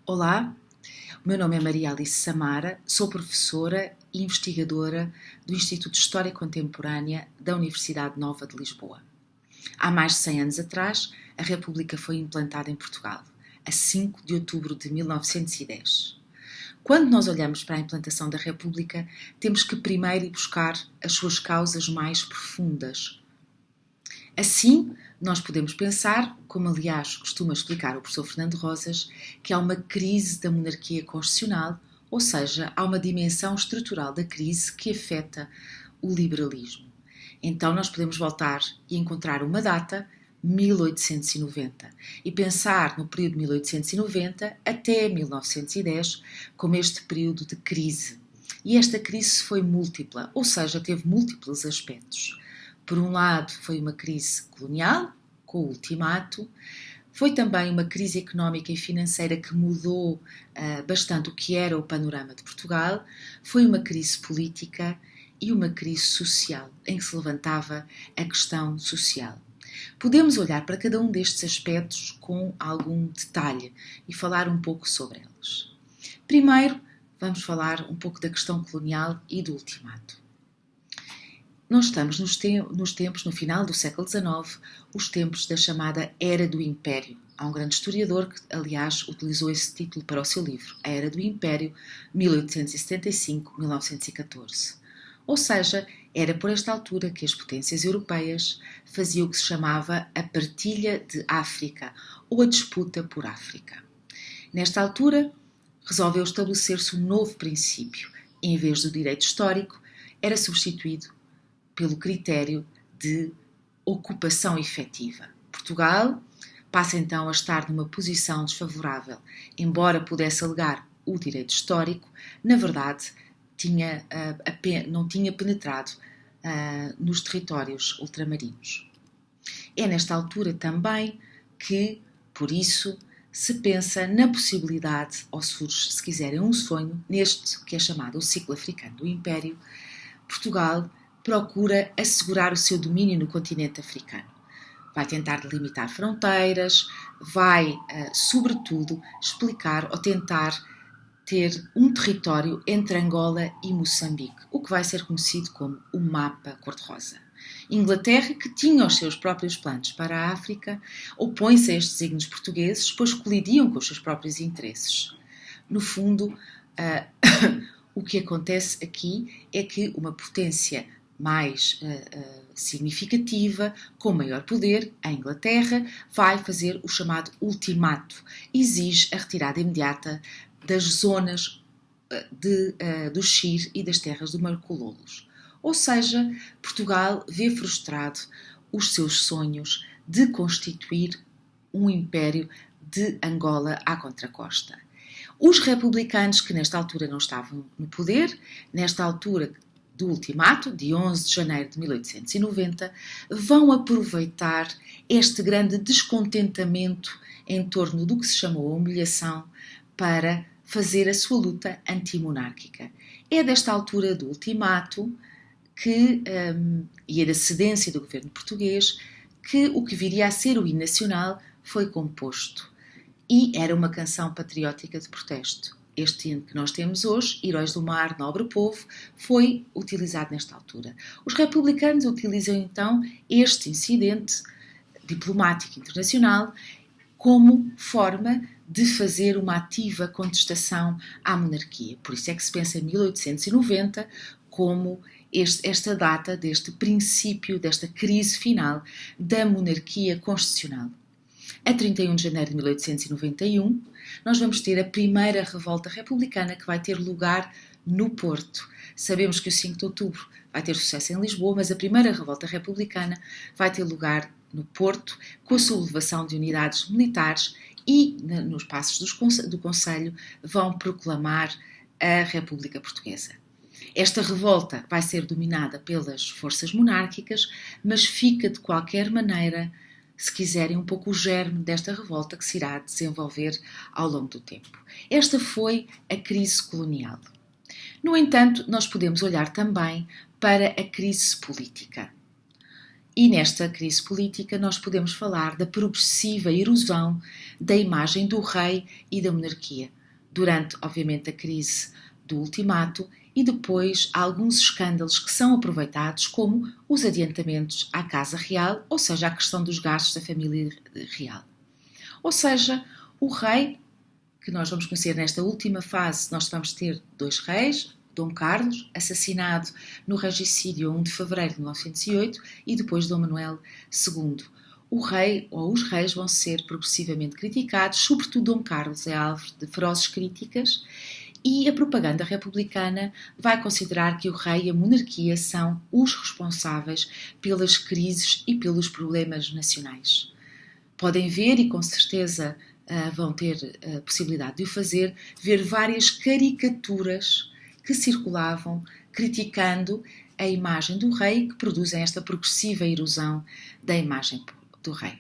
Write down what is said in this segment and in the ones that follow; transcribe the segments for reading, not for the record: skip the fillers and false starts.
Olá, o meu nome é Maria Alice Samara, sou professora e investigadora do Instituto de História Contemporânea da Universidade Nova de Lisboa. Há mais de 100 anos atrás, a República foi implantada em Portugal, a 5 de outubro de 1910. Quando nós olhamos para a implantação da República, temos que primeiro ir buscar as suas causas mais profundas. Assim, nós podemos pensar, como aliás costuma explicar o professor Fernando Rosas, que há uma crise da monarquia constitucional, ou seja, há uma dimensão estrutural da crise que afeta o liberalismo. Então nós podemos voltar e encontrar uma data, 1890, e pensar no período de 1890 até 1910 como este período de crise. E esta crise foi múltipla, ou seja, teve múltiplos aspectos. Por um lado, foi uma crise colonial, com o ultimato, foi também uma crise económica e financeira que mudou bastante o que era o panorama de Portugal, foi uma crise política e uma crise social, em que se levantava a questão social. Podemos olhar para cada um destes aspectos com algum detalhe e falar um pouco sobre eles. Primeiro, vamos falar um pouco da questão colonial e do ultimato. Nós estamos nos tempos, no final do século XIX, os tempos da chamada Era do Império. Há um grande historiador que, aliás, utilizou esse título para o seu livro, A Era do Império, 1875-1914. Ou seja, era por esta altura que as potências europeias faziam o que se chamava a partilha de África, ou a disputa por África. Nesta altura, resolveu estabelecer-se um novo princípio. Em vez do direito histórico, era substituído pelo critério de ocupação efetiva. Portugal passa então a estar numa posição desfavorável. Embora pudesse alegar o direito histórico, na verdade não tinha penetrado nos territórios ultramarinos. É nesta altura também que, por isso, se pensa na possibilidade, ou surge, se quiserem, um sonho, neste que é chamado o ciclo africano do Império. Portugal procura assegurar o seu domínio no continente africano. Vai tentar delimitar fronteiras, vai, sobretudo, explicar ou tentar ter um território entre Angola e Moçambique, o que vai ser conhecido como o Mapa Cor-de-Rosa. Inglaterra, que tinha os seus próprios planos para a África, opõe-se a estes desígnios portugueses, pois colidiam com os seus próprios interesses. No fundo, o que acontece aqui é que uma potência mais significativa, com maior poder, a Inglaterra, vai fazer o chamado ultimato. Exige a retirada imediata das zonas do Chir e das terras do Marcololos. Ou seja, Portugal vê frustrado os seus sonhos de constituir um império de Angola à contracosta. Os republicanos, que nesta altura não estavam no poder, nesta altura do ultimato, de 11 de janeiro de 1890, vão aproveitar este grande descontentamento em torno do que se chamou a humilhação para fazer a sua luta antimonárquica. É desta altura do ultimato e da cedência do governo português que o que viria a ser o hino nacional foi composto. E era uma canção patriótica de protesto. Este hino que nós temos hoje, Heróis do Mar, Nobre Povo, foi utilizado nesta altura. Os republicanos utilizam então este incidente diplomático internacional como forma de fazer uma ativa contestação à monarquia. Por isso é que se pensa em 1890 como esta data deste princípio, desta crise final da monarquia constitucional. A 31 de janeiro de 1891, nós vamos ter a primeira revolta republicana que vai ter lugar no Porto. Sabemos que o 5 de outubro vai ter sucesso em Lisboa, mas a primeira revolta republicana vai ter lugar no Porto, com a sublevação de unidades militares e, nos passos do Conselho, vão proclamar a República Portuguesa. Esta revolta vai ser dominada pelas forças monárquicas, mas fica de qualquer maneira, se quiserem, um pouco o germe desta revolta que se irá desenvolver ao longo do tempo. Esta foi a crise colonial. No entanto, nós podemos olhar também para a crise política. E nesta crise política nós podemos falar da progressiva erosão da imagem do rei e da monarquia, durante, obviamente, a crise do ultimato e depois há alguns escândalos que são aproveitados, como os adiantamentos à Casa Real, ou seja, a questão dos gastos da família real. Ou seja, o rei, que nós vamos conhecer nesta última fase, nós vamos ter 2 reis, Dom Carlos, assassinado no regicídio a 1 de fevereiro de 1908, e depois Dom Manuel II. O rei ou os reis vão ser progressivamente criticados, sobretudo Dom Carlos é alvo de ferozes críticas, e a propaganda republicana vai considerar que o rei e a monarquia são os responsáveis pelas crises e pelos problemas nacionais. Podem ver, e com certeza vão ter a possibilidade de o fazer, ver várias caricaturas que circulavam criticando a imagem do rei, que produzem esta progressiva erosão da imagem do rei.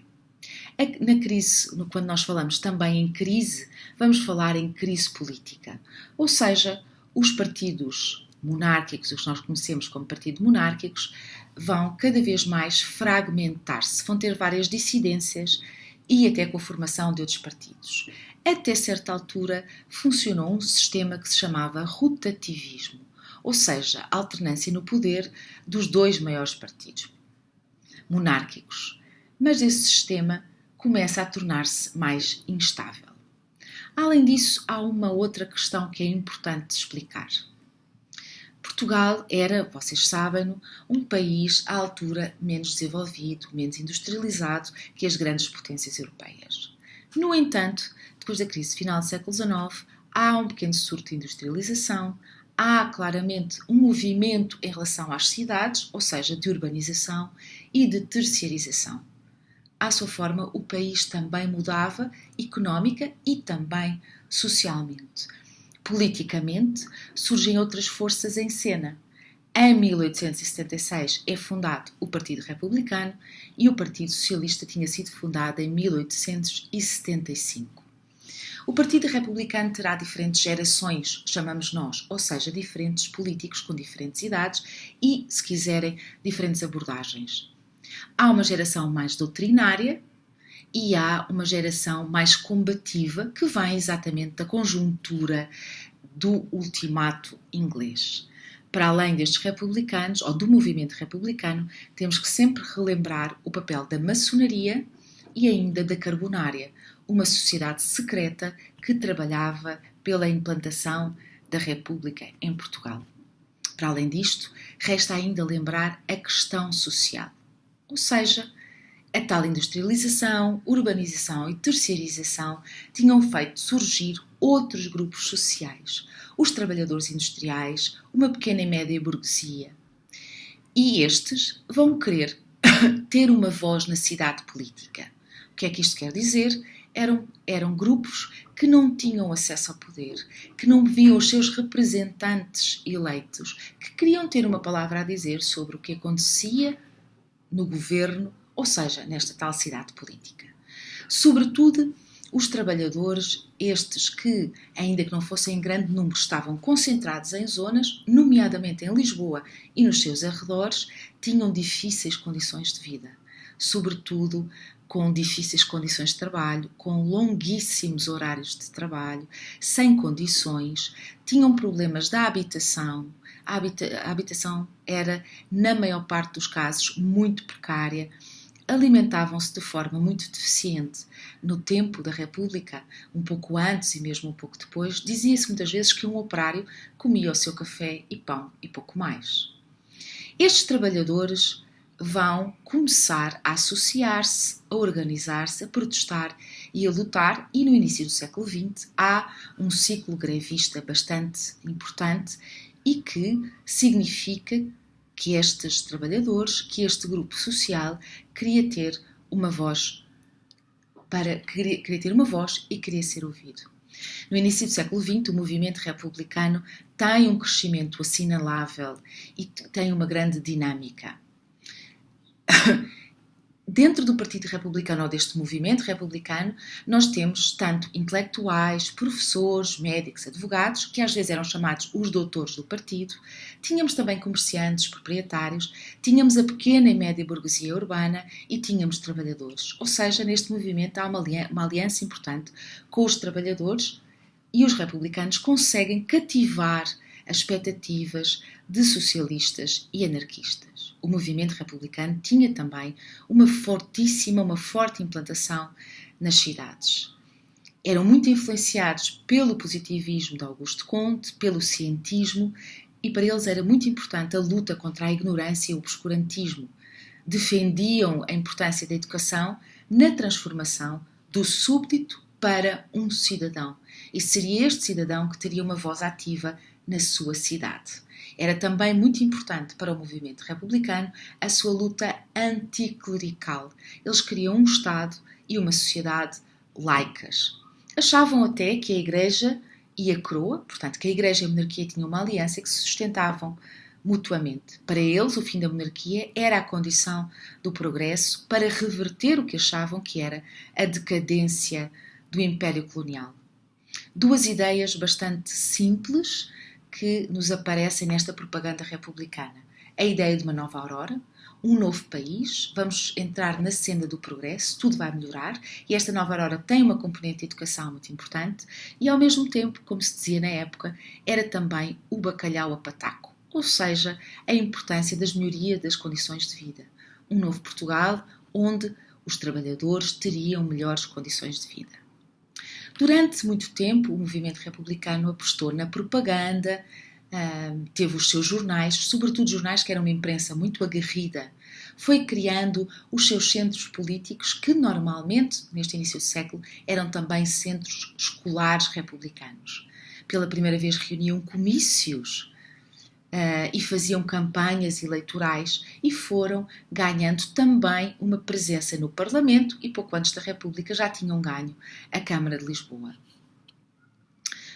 Na crise, quando nós falamos também em crise, vamos falar em crise política. Ou seja, os partidos monárquicos, os que nós conhecemos como partidos monárquicos, vão cada vez mais fragmentar-se, vão ter várias dissidências e até com a formação de outros partidos. Até certa altura funcionou um sistema que se chamava rotativismo, ou seja, a alternância no poder dos 2 maiores partidos monárquicos. Mas esse sistema começa a tornar-se mais instável. Além disso, há uma outra questão que é importante explicar. Portugal era, vocês sabem, um país à altura menos desenvolvido, menos industrializado que as grandes potências europeias. No entanto, depois da crise final do século XIX, há um pequeno surto de industrialização, há claramente um movimento em relação às cidades, ou seja, de urbanização e de terciarização. À sua forma, o país também mudava, económica e também socialmente. Politicamente, surgem outras forças em cena. Em 1876 é fundado o Partido Republicano e o Partido Socialista tinha sido fundado em 1875. O Partido Republicano terá diferentes gerações, chamamos nós, ou seja, diferentes políticos com diferentes idades e, se quiserem, diferentes abordagens. Há uma geração mais doutrinária e há uma geração mais combativa que vem exatamente da conjuntura do ultimato inglês. Para além destes republicanos, ou do movimento republicano, temos que sempre relembrar o papel da maçonaria e ainda da carbonária, uma sociedade secreta que trabalhava pela implantação da República em Portugal. Para além disto, resta ainda lembrar a questão social. Ou seja, a tal industrialização, urbanização e terciarização tinham feito surgir outros grupos sociais, os trabalhadores industriais, uma pequena e média burguesia. E estes vão querer ter uma voz na cidade política. O que é que isto quer dizer? Eram grupos que não tinham acesso ao poder, que não viam os seus representantes eleitos, que queriam ter uma palavra a dizer sobre o que acontecia no governo, ou seja, nesta tal cidade política. Sobretudo, os trabalhadores, estes que, ainda que não fossem em grande número, estavam concentrados em zonas, nomeadamente em Lisboa e nos seus arredores, tinham difíceis condições de vida. Sobretudo, com difíceis condições de trabalho, com longuíssimos horários de trabalho, sem condições, tinham problemas da habitação. A habitação era, na maior parte dos casos, muito precária. Alimentavam-se de forma muito deficiente. No tempo da República, um pouco antes e mesmo um pouco depois, dizia-se muitas vezes que um operário comia o seu café e pão e pouco mais. Estes trabalhadores vão começar a associar-se, a organizar-se, a protestar e a lutar, e no início do século XX há um ciclo grevista bastante importante e que significa que estes trabalhadores, que este grupo social queria ter uma voz e queria ser ouvido. No início do século XX, o movimento republicano tem um crescimento assinalável e tem uma grande dinâmica. Dentro do Partido Republicano ou deste movimento republicano, nós temos tanto intelectuais, professores, médicos, advogados, que às vezes eram chamados os doutores do partido, tínhamos também comerciantes, proprietários, tínhamos a pequena e média burguesia urbana e tínhamos trabalhadores. Ou seja, neste movimento há uma aliança importante com os trabalhadores e os republicanos conseguem cativar as expectativas de socialistas e anarquistas. O movimento republicano tinha também uma forte implantação nas cidades. Eram muito influenciados pelo positivismo de Auguste Comte, pelo cientismo, e para eles era muito importante a luta contra a ignorância e o obscurantismo. Defendiam a importância da educação na transformação do súbdito para um cidadão. E seria este cidadão que teria uma voz ativa na sua cidade. Era também muito importante para o movimento republicano a sua luta anticlerical. Eles queriam um Estado e uma sociedade laicas. Achavam até que a Igreja e a coroa, portanto, que a Igreja e a monarquia tinham uma aliança que se sustentavam mutuamente. Para eles, o fim da monarquia era a condição do progresso para reverter o que achavam que era a decadência do Império Colonial. Duas ideias bastante simples que nos aparecem nesta propaganda republicana. A ideia de uma nova aurora, um novo país, vamos entrar na senda do progresso, tudo vai melhorar, e esta nova aurora tem uma componente de educação muito importante, e ao mesmo tempo, como se dizia na época, era também o bacalhau a pataco, ou seja, a importância das melhorias das condições de vida. Um novo Portugal onde os trabalhadores teriam melhores condições de vida. Durante muito tempo, o movimento republicano apostou na propaganda, teve os seus jornais, sobretudo jornais que eram uma imprensa muito aguerrida. Foi criando os seus centros políticos, que normalmente, neste início do século, eram também centros escolares republicanos. Pela primeira vez reuniam comícios e faziam campanhas eleitorais e foram ganhando também uma presença no Parlamento e pouco antes da República já tinham ganho a Câmara de Lisboa.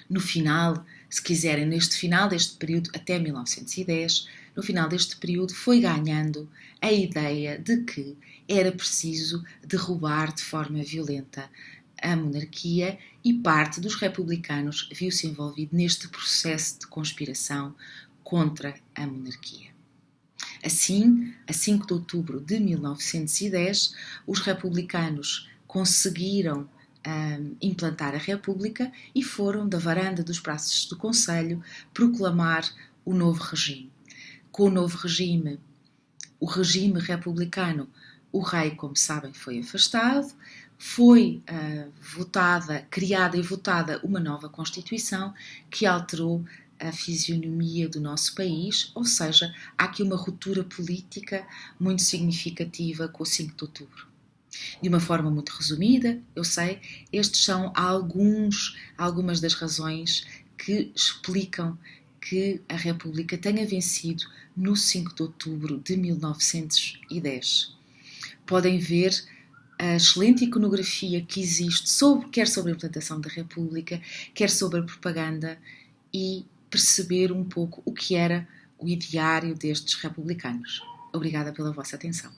No final, se quiserem, neste final deste período até 1910, no final deste período foi ganhando a ideia de que era preciso derrubar de forma violenta a monarquia e parte dos republicanos viu-se envolvido neste processo de conspiração contra a monarquia. Assim, a 5 de outubro de 1910, os republicanos conseguiram implantar a República e foram da varanda dos Praças do Conselho proclamar o novo regime. Com o novo regime, o regime republicano, o rei, como sabem, foi afastado, foi criada e votada uma nova Constituição que alterou a fisionomia do nosso país, ou seja, há aqui uma ruptura política muito significativa com o 5 de outubro. De uma forma muito resumida, eu sei, estes são algumas das razões que explicam que a República tenha vencido no 5 de outubro de 1910. Podem ver a excelente iconografia que existe, quer sobre a implantação da República, quer sobre a propaganda, e perceber um pouco o que era o ideário destes republicanos. Obrigada pela vossa atenção.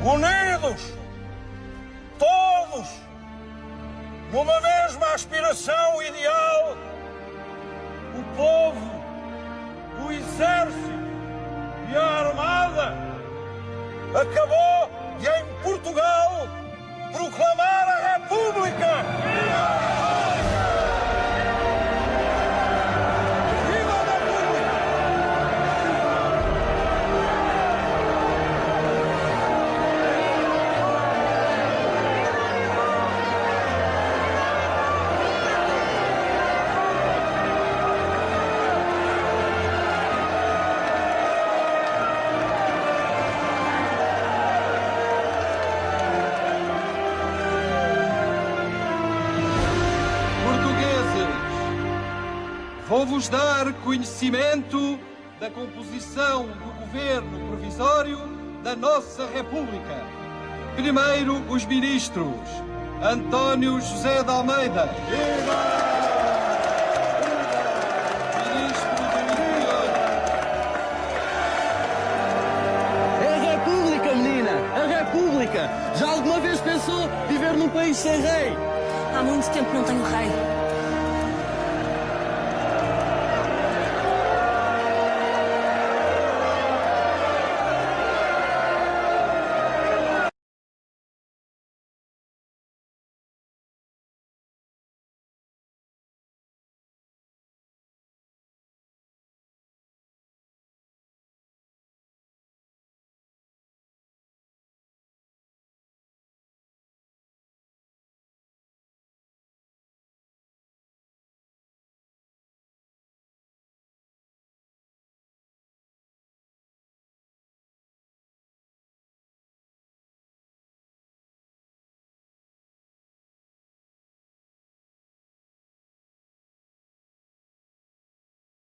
Unidos, todos, numa mesma aspiração ideal, o povo, o exército e a armada acabou de, em Portugal, proclamar a República. Vou-vos dar conhecimento da composição do governo provisório da nossa República. Primeiro, os ministros. António José de Almeida. Ministro do Interior. É a República, menina! A República! Já alguma vez pensou viver num país sem rei? Há muito tempo não tenho rei.